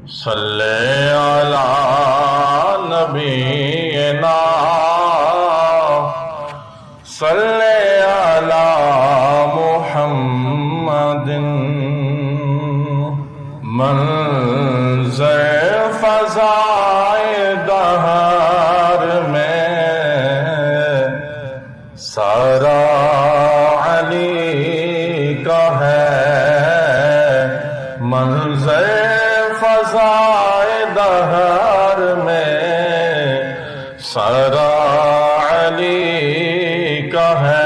صلی علی نبینا صلی علی محمد منظر فضائے دہر میں سارا علی کا ہے منظر فضائے دہر میں سارا علی کا ہے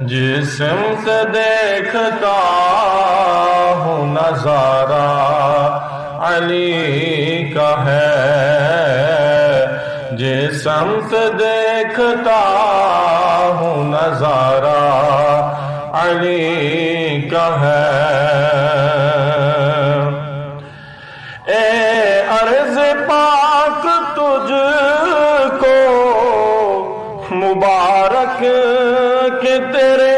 جس سمت دیکھتا ہوں نظارہ علی کا ہے جس سمت دیکھتا ہوں نظارہ علی کا ہے اے عرض پاک تجھ کو مبارک کہ تیرے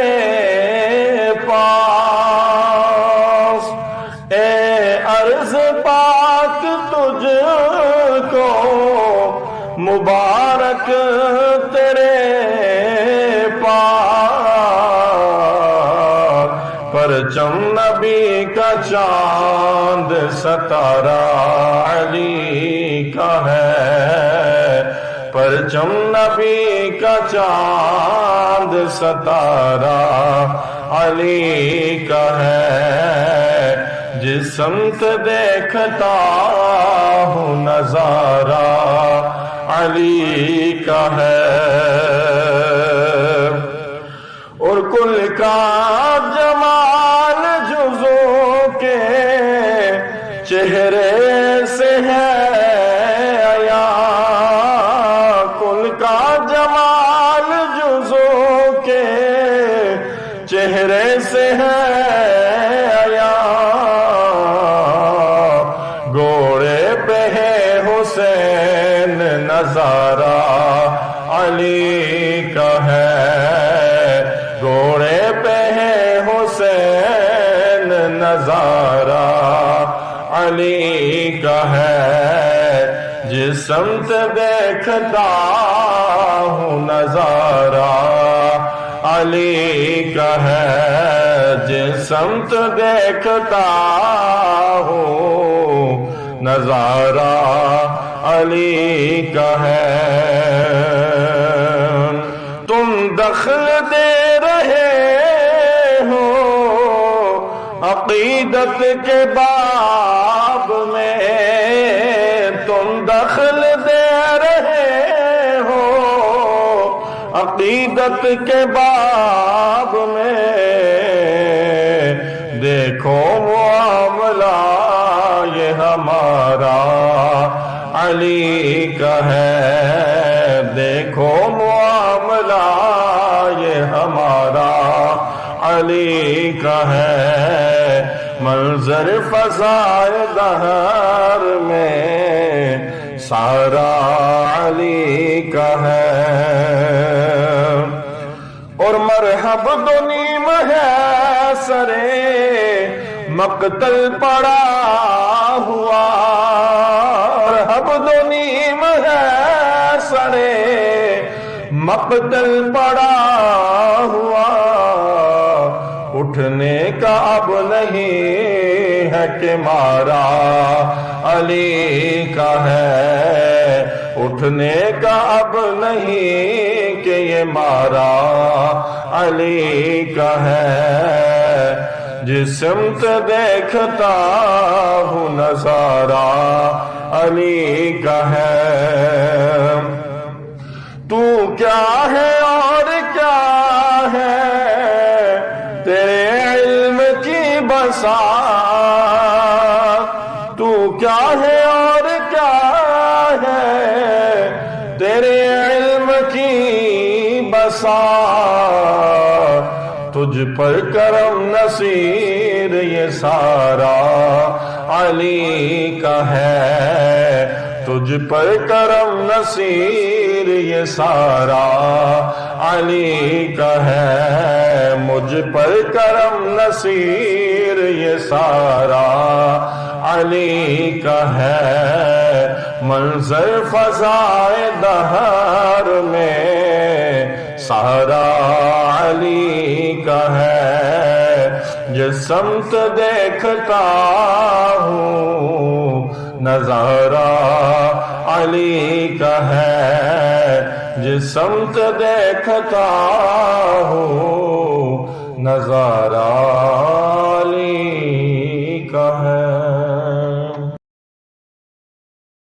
پاس اے عرض پاک تجھ کو مبارک تیرے پاس پرچم نبی کا چاند ستارہ علی کا ہے پرچم نبی کا چاند ستارہ علی کا ہے جس سمت دیکھتا ہوں نظارہ علی کا ہے اور کل کا جمال جزو کے چہرے سے ہے عیاں کل کا جمال جزو کے چہرے سے ہے عیاں گھوڑے پہ ہے حسین نظارہ علی کا ہے گھوڑے پہ ہے حسین نظارہ علی کا ہے جس سمت دیکھتا ہوں نظارہ علی کا ہے جس سمت دیکھتا ہوں نظارہ علی کا ہے تم دخل دے رہے ہو عقیدت کے باب میں تم دخل دے رہے ہو عقیدت کے باب میں دیکھو معاملہ یہ ہمارا علی کا ہے دیکھو معاملہ یہ ہمارا علی کا ہے منظر فضائے دہر میں سارا علی کا ہے اور مرحب دو نیم ہے سرے مقتل پڑا ہوا مرحب دو نیم ہے سرے مقتل پڑا ہوا اٹھنے کا اب نہیں ہے کہ مارا علی کا ہے اٹھنے کا اب نہیں کہ یہ مارا علی کا ہے جس سمت دیکھتا ہوں نظارہ علی کا ہے تو کیا ہے اور کیا ہے تیرے علم کی بساط تو کیا ہے اور کیا ہے تیرے علم کی بساط تجھ پر کرم نصیر یہ سارا علی کا ہے تجھ پر کرم نصیر یہ سارا علی کا ہے مجھ پر کرم نصیر یہ سارا علی کا ہے منظر فضائے دہر میں سارا علی کا ہے جس سمت دیکھتا ہوں نظارہ علی کا ہے جس سمت دیکھتا